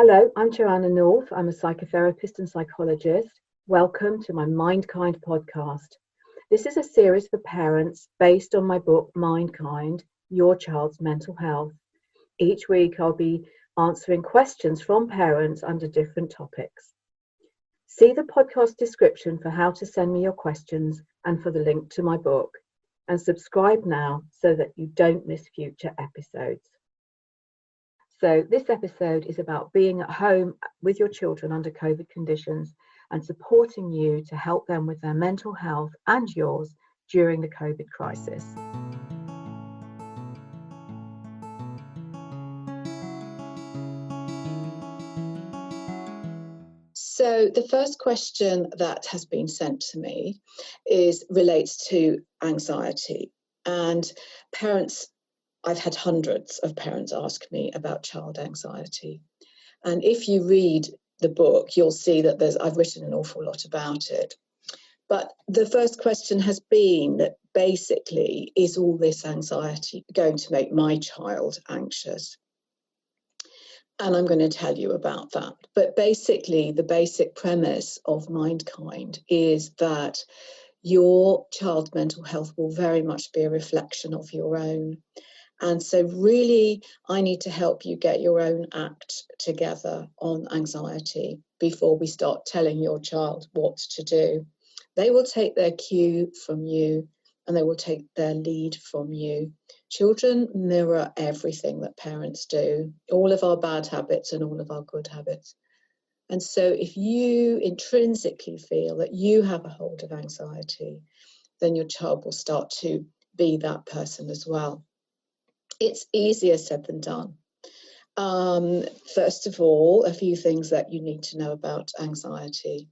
Hello, I'm Joanna North. I'm a psychotherapist and psychologist. Welcome to my Mindkind podcast. This is a series for parents based on my book, Mindkind, Your Child's Mental Health. Each week I'll be answering questions from parents under different topics. See the podcast description for how to send me your questions and for the link to my book. And subscribe now so that you don't miss future episodes. So this episode is about being at home with your children under COVID conditions and supporting you to help them with their mental health and yours during the COVID crisis. So the first question that has been sent to me relates to anxiety, and I've had hundreds of parents ask me about child anxiety. And if you read the book, you'll see that I've written an awful lot about it. But the first question has been that basically, is all this anxiety going to make my child anxious? And I'm going to tell you about that. But basically, the basic premise of Mindkind is that your child's mental health will very much be a reflection of your own. And so really, I need to help you get your own act together on anxiety before we start telling your child what to do. They will take their cue from you and they will take their lead from you. Children mirror everything that parents do, all of our bad habits and all of our good habits. And so if you intrinsically feel that you have a hold of anxiety, then your child will start to be that person as well. It's easier said than done. First of all, a few things that you need to know about anxiety.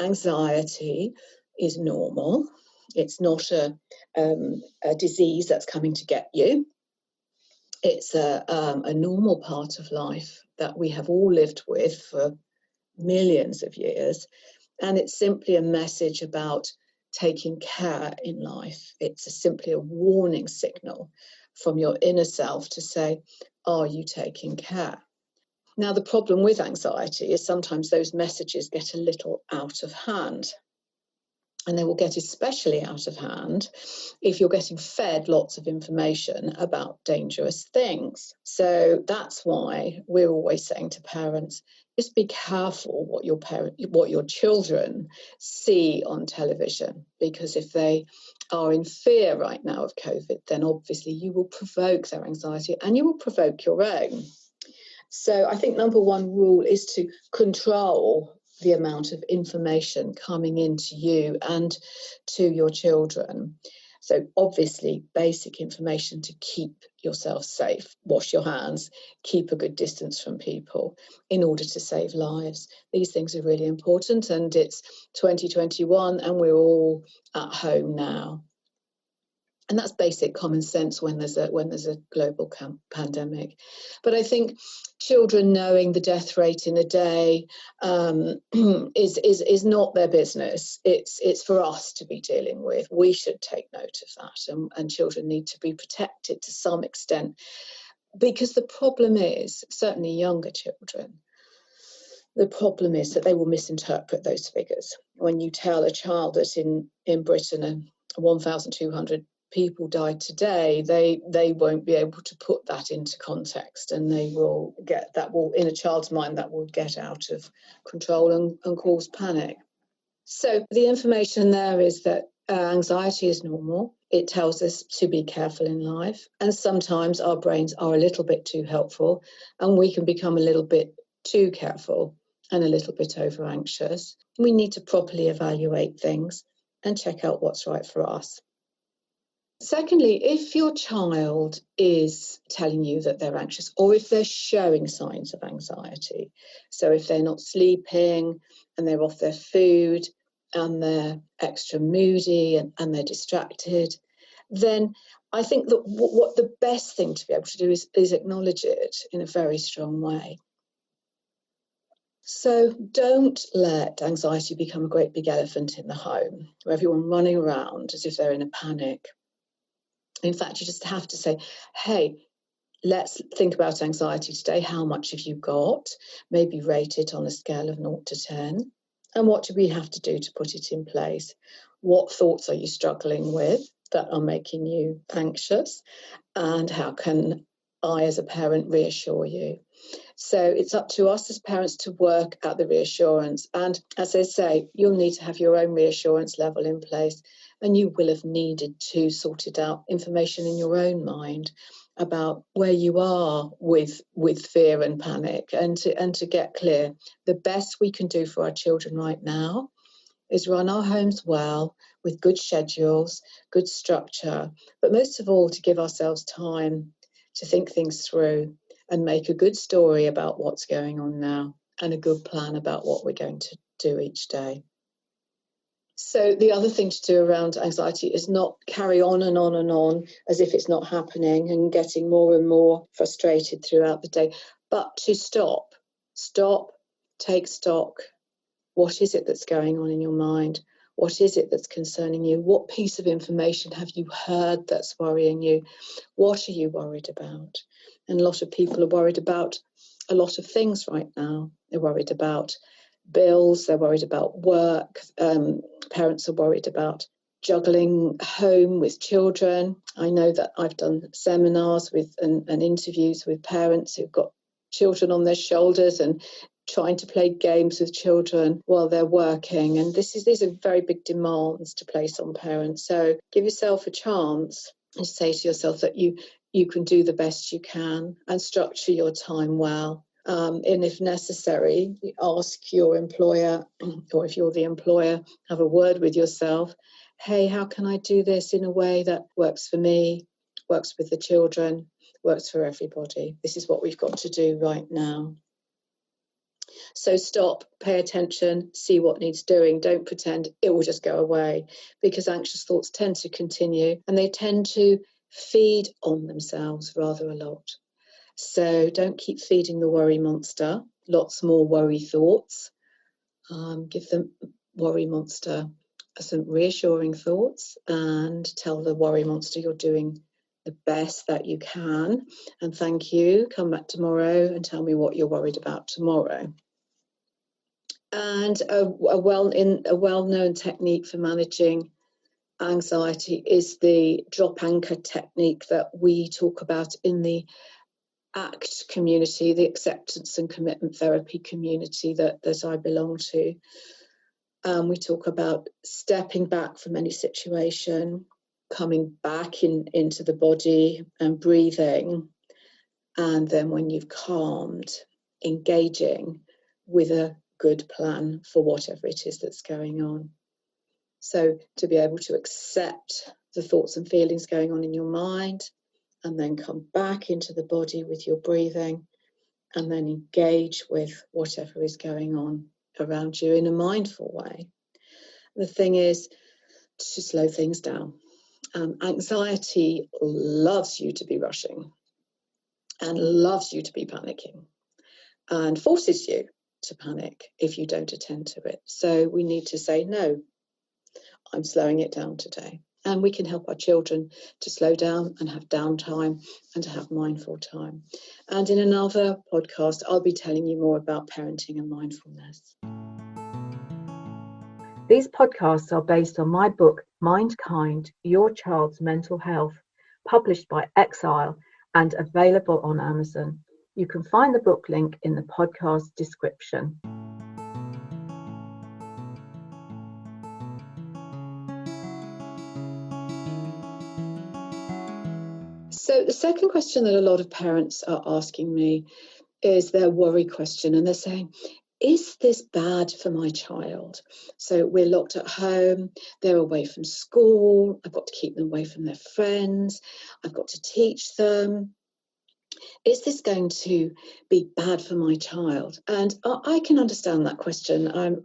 Anxiety is normal. It's not a disease that's coming to get you. It's a normal part of life that we have all lived with for millions of years. And it's simply a message about taking care in life. It's simply a warning signal from your inner self to say, are you taking care? Now, the problem with anxiety is sometimes those messages get a little out of hand. And they will get especially out of hand if you're getting fed lots of information about dangerous things. So that's why we're always saying to parents, just be careful what your children see on television, because if they are in fear right now of COVID, then obviously you will provoke their anxiety and you will provoke your own. So I think number one rule is to control the amount of information coming into you and to your children. So obviously basic information to keep yourself safe. Wash your hands, keep a good distance from people in order to save lives. These things are really important, and it's 2021 and we're all at home now. And that's basic common sense when there's a global pandemic. But I think children knowing the death rate in a day is not their business. It's for us to be dealing with. We should take note of that, and children need to be protected to some extent, because the problem is, certainly younger children, the problem is that they will misinterpret those figures. When you tell a child that in Britain 1,200 people died today, they won't be able to put that into context, and in a child's mind, that will get out of control and cause panic. So the information there is that anxiety is normal. It tells us to be careful in life, and sometimes our brains are a little bit too helpful and we can become a little bit too careful and a little bit over anxious. We need to properly evaluate things and check out what's right for us. Secondly, if your child is telling you that they're anxious, or if they're showing signs of anxiety, so if they're not sleeping and they're off their food and they're extra moody and they're distracted, then I think that what the best thing to be able to do is acknowledge it in a very strong way. So don't let anxiety become a great big elephant in the home, where everyone running around as if they're in a panic. In fact, you just have to say, hey, let's think about anxiety today. How much have you got? Maybe rate it on a scale of 0 to 10. And what do we have to do to put it in place? What thoughts are you struggling with that are making you anxious? And how can I, as a parent, reassure you? So it's up to us as parents to work at the reassurance. And as I say, you'll need to have your own reassurance level in place, and you will have needed to sort it out information in your own mind about where you are with fear and panic, and to get clear. The best we can do for our children right now is run our homes well with good schedules, good structure, but most of all to give ourselves time to think things through and make a good story about what's going on now and a good plan about what we're going to do each day. So the other thing to do around anxiety is not carry on and on and on as if it's not happening and getting more and more frustrated throughout the day, but to stop, take stock. What is it that's going on in your mind? What is it that's concerning you? What piece of information have you heard that's worrying you? What are you worried about? And a lot of people are worried about a lot of things right now. They're worried about bills, they're worried about work, parents are worried about juggling home with children. I know that I've done seminars with and interviews with parents who've got children on their shoulders and trying to play games with children while they're working. And these are very big demands to place on parents. So give yourself a chance and say to yourself that you can do the best you can and structure your time well. And if necessary, ask your employer, or if you're the employer, have a word with yourself. Hey, how can I do this in a way that works for me, works with the children, works for everybody? This is what we've got to do right now. So stop, pay attention, see what needs doing. Don't pretend it will just go away, because anxious thoughts tend to continue and they tend to feed on themselves rather a lot. So don't keep feeding the worry monster. Lots more worry thoughts. Give the worry monster some reassuring thoughts and tell the worry monster you're doing the best that you can. And thank you. Come back tomorrow and tell me what you're worried about tomorrow. And a well-known technique for managing anxiety is the drop anchor technique that we talk about in the ACT community, the acceptance and commitment therapy community that I belong to. We talk about stepping back from any situation, coming back into the body and breathing. And then when you've calmed, engaging with a good plan for whatever it is that's going on. So to be able to accept the thoughts and feelings going on in your mind, and then come back into the body with your breathing, and then engage with whatever is going on around you in a mindful way. The thing is to slow things down. Anxiety loves you to be rushing and loves you to be panicking and forces you to panic if you don't attend to it. So we need to say, no, I'm slowing it down today. And we can help our children to slow down and have downtime and to have mindful time. And in another podcast, I'll be telling you more about parenting and mindfulness. These podcasts are based on my book, Mind Kind, Your Child's Mental Health, published by Exile and available on Amazon. You can find the book link in the podcast description. So the second question that a lot of parents are asking me is their worry question, and they're saying, is this bad for my child? So we're locked at home, they're away from school, I've got to keep them away from their friends, I've got to teach them. Is this going to be bad for my child? And I can understand that question. I'm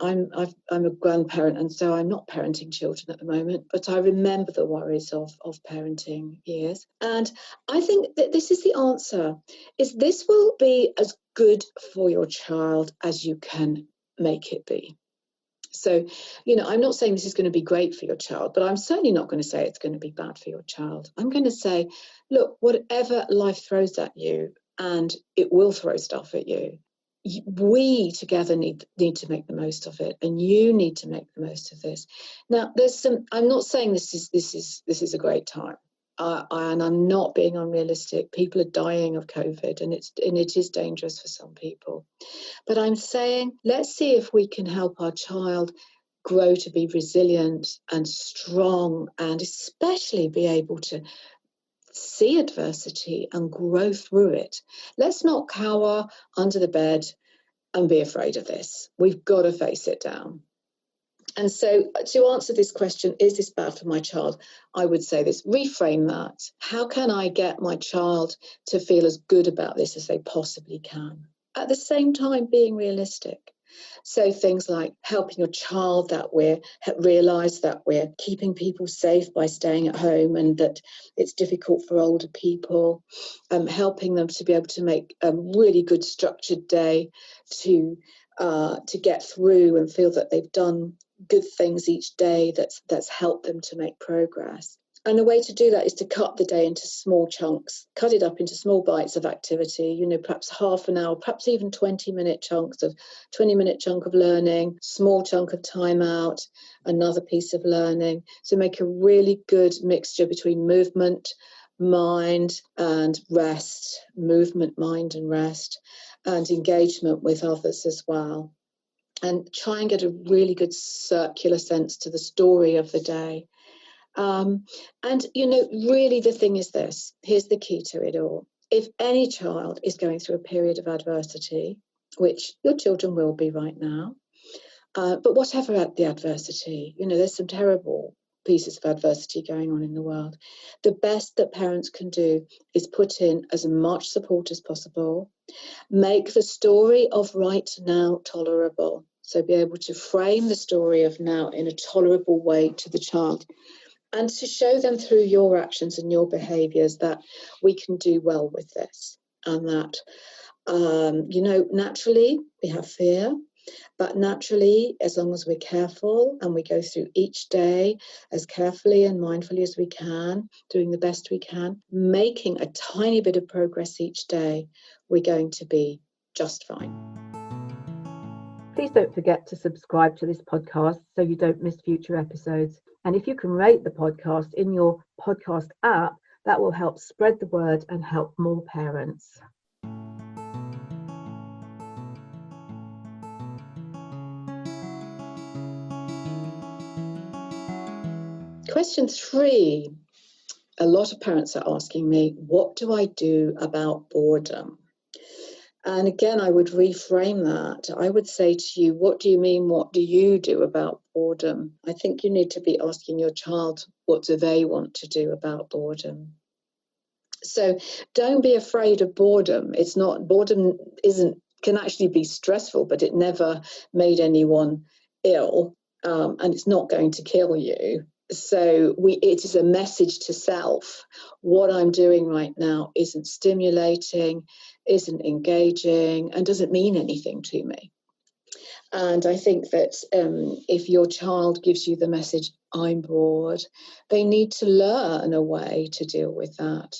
a grandparent, and so I'm not parenting children at the moment, but I remember the worries of parenting years. And I think that this is the answer, is this will be as good for your child as you can make it be. So, I'm not saying this is going to be great for your child, but I'm certainly not going to say it's going to be bad for your child. I'm going to say, look, whatever life throws at you, and it will throw stuff at you, we together need to make the most of it, and you need to make the most of this. Now, I'm not saying this is a great time. And I'm not being unrealistic. People are dying of COVID, and it is dangerous for some people. But I'm saying, let's see if we can help our child grow to be resilient and strong, and especially be able to see adversity and grow through it. Let's not cower under the bed and be afraid of this. We've got to face it down. And so, to answer this question, is this bad for my child? I would say this, reframe that. How can I get my child to feel as good about this as they possibly can? At the same time, being realistic. So things like helping your child realise that we're keeping people safe by staying at home, and that it's difficult for older people, helping them to be able to make a really good structured day to get through and feel that they've done good things each day that's helped them to make progress. And the way to do that is to cut the day into small chunks, cut it up into small bites of activity, perhaps half an hour, perhaps even 20-minute chunks of 20-minute chunk of learning, small chunk of time out, another piece of learning. So make a really good mixture between movement, mind and rest, movement, mind and rest, and engagement with others as well. And try and get a really good circular sense to the story of the day. Really the thing is this, here's the key to it all. If any child is going through a period of adversity, which your children will be right now, but whatever the adversity, there's some terrible pieces of adversity going on in the world. The best that parents can do is put in as much support as possible, make the story of right now tolerable. So be able to frame the story of now in a tolerable way to the child, and to show them through your actions and your behaviours that we can do well with this, and that, naturally we have fear, but naturally, as long as we're careful and we go through each day as carefully and mindfully as we can, doing the best we can, making a tiny bit of progress each day, we're going to be just fine. Please don't forget to subscribe to this podcast so you don't miss future episodes. And if you can rate the podcast in your podcast app, that will help spread the word and help more parents. Question 3. A lot of parents are asking me, what do I do about boredom? And again, I would reframe that. I would say to you, what do you mean, what do you do about boredom? I think you need to be asking your child, what do they want to do about boredom? So don't be afraid of boredom. Boredom can actually be stressful, but it never made anyone ill, and it's not going to kill you. So it is a message to self. What I'm doing right now isn't stimulating, isn't engaging, and doesn't mean anything to me. And I think that if your child gives you the message, I'm bored, they need to learn a way to deal with that.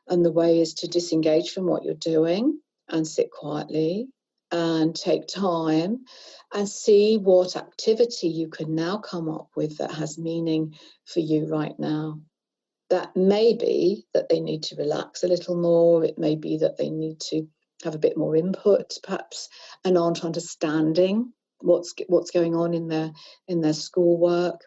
And the way is to disengage from what you're doing and sit quietly and take time and see what activity you can now come up with that has meaning for you right now. That may be that they need to relax a little more. It may be that they need to have a bit more input, perhaps, and aren't understanding what's going on in their schoolwork.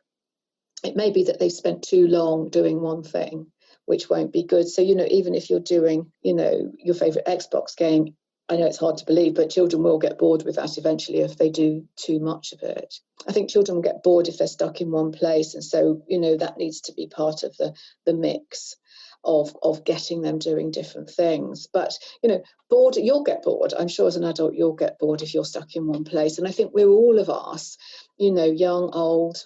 It may be that they've spent too long doing one thing, which won't be good. So, even if you're doing, your favourite Xbox game, I know it's hard to believe, but children will get bored with that eventually if they do too much of it. I think children will get bored if they're stuck in one place. And so, that needs to be part of the mix of getting them doing different things. But, bored, you'll get bored. I'm sure as an adult, you'll get bored if you're stuck in one place. And I think we're all of us, young, old,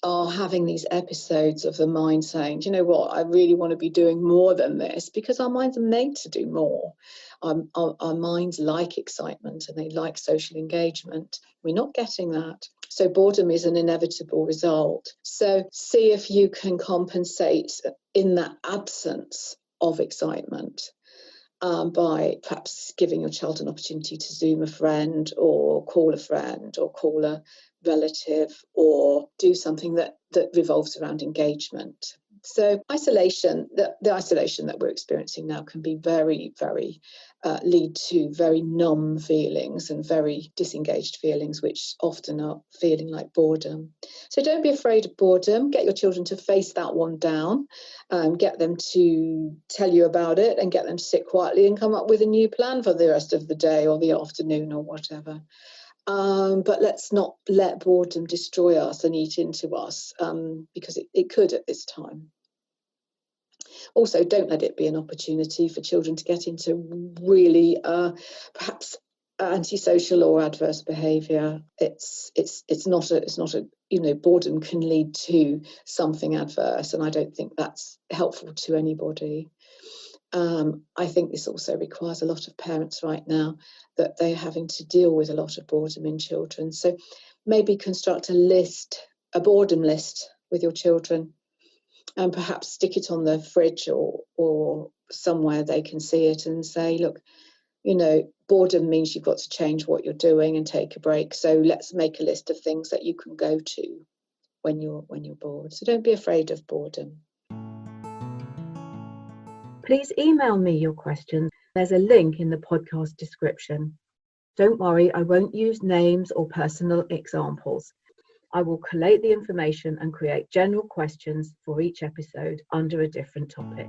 are having these episodes of the mind saying, do you know what, I really want to be doing more than this, because our minds are made to do more. Our minds like excitement and they like social engagement. We're not getting that. So boredom is an inevitable result. So see if you can compensate in that absence of excitement. By perhaps giving your child an opportunity to Zoom a friend or call a friend or call a relative or do something that revolves around engagement. So isolation, the isolation that we're experiencing now can be very, very lead to very numb feelings and very disengaged feelings, which often are feeling like boredom. So don't be afraid of boredom. Get your children to face that one down, get them to tell you about it and get them to sit quietly and come up with a new plan for the rest of the day or the afternoon or whatever. But let's not let boredom destroy us and eat into us, because it could at this time. Also, don't let it be an opportunity for children to get into really perhaps antisocial or adverse behaviour. It's not a boredom can lead to something adverse, and I don't think that's helpful to anybody. I think this also requires a lot of parents right now, that they're having to deal with a lot of boredom in children. So maybe construct a boredom list with your children, and perhaps stick it on the fridge or somewhere they can see it and say, look, boredom means you've got to change what you're doing and take a break. So let's make a list of things that you can go to when you're bored. So don't be afraid of boredom. Please email me your questions. There's a link in the podcast description. Don't worry, I won't use names or personal examples. I will collate the information and create general questions for each episode under a different topic.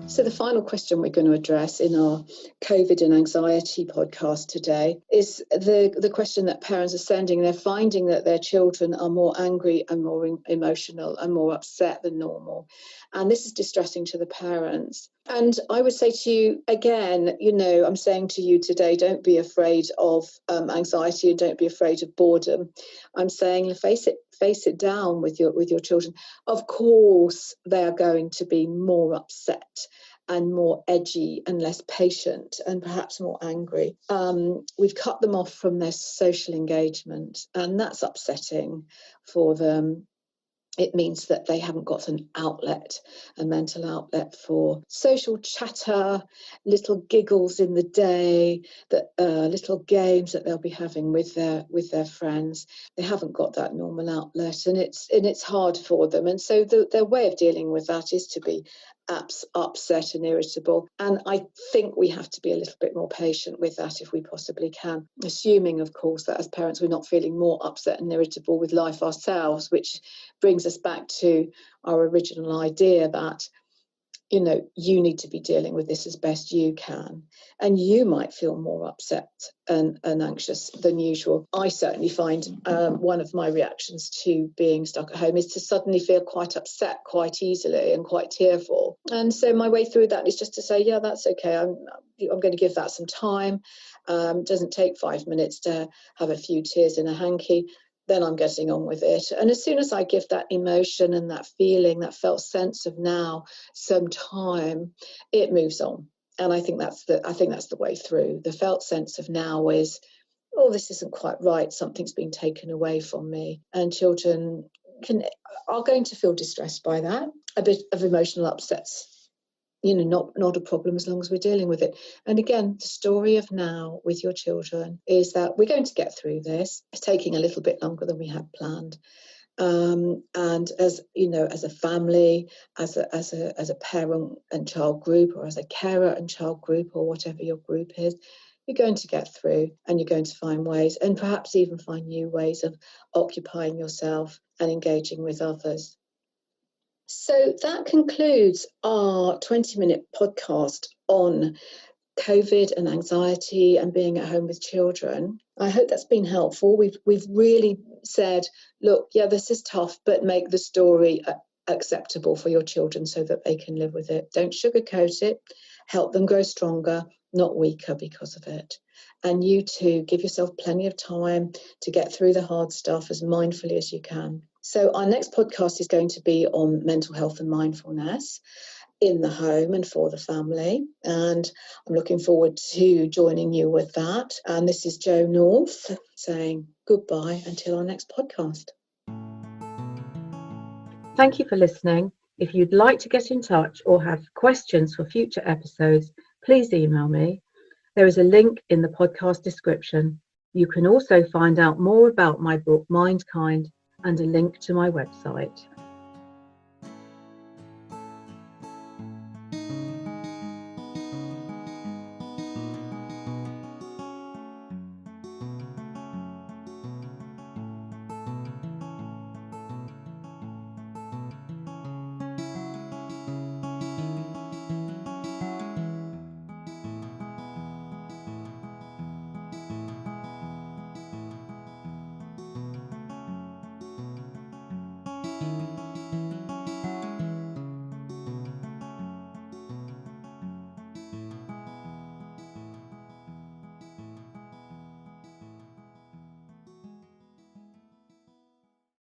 So the final question we're going to address in our COVID and anxiety podcast today is the question that parents are sending. They're finding that their children are more angry and more emotional and more upset than normal. And this is distressing to the parents. And I would say to you, again, I'm saying to you today, don't be afraid of anxiety and don't be afraid of boredom. I'm saying face it down with your children. Of course, they are going to be more upset and more edgy and less patient and perhaps more angry. We've cut them off from their social engagement, and that's upsetting for them. It means that they haven't got a mental outlet for social chatter, little giggles in the day, little games that they'll be having with their friends. They haven't got that normal outlet, and it's hard for them. And so their way of dealing with that is to be upset and irritable. And I think we have to be a little bit more patient with that if we possibly can, assuming, of course, that as parents we're not feeling more upset and irritable with life ourselves, which brings us back to our original idea that you need to be dealing with this as best you can, and you might feel more upset and anxious than usual. I certainly find one of my reactions to being stuck at home is to suddenly feel quite upset quite easily and quite tearful, and so my way through that is just to say, yeah, that's okay, I'm going to give that some time. It doesn't take 5 minutes to have a few tears in a hanky. Then I'm getting on with it. And as soon as I give that emotion and that feeling, that felt sense of now, some time, it moves on. And I think that's the way through. The felt sense of now is, oh, this isn't quite right. Something's been taken away from me. And children are going to feel distressed by that. A bit of emotional upsets, not a problem as long as we're dealing with it. And again, the story of now with your children is that we're going to get through this. It's taking a little bit longer than we had planned. And as a family, as a parent and child group, or as a carer and child group, or whatever your group is, you're going to get through, and you're going to find ways, and perhaps even find new ways of occupying yourself and engaging with others. So that concludes our 20-minute podcast on COVID and anxiety and being at home with children. I hope that's been helpful. We've really said, look, yeah, this is tough, but make the story acceptable for your children so that they can live with it. Don't sugarcoat it. Help them grow stronger. not weaker because of it. And you too, give yourself plenty of time to get through the hard stuff as mindfully as you can. So our next podcast is going to be on mental health and mindfulness in the home and for the family. And I'm looking forward to joining you with that. And this is Jo North saying goodbye until our next podcast. Thank you for listening. If you'd like to get in touch or have questions for future episodes, please email me. There is a link in the podcast description. You can also find out more about my book, Mindkind, and a link to my website.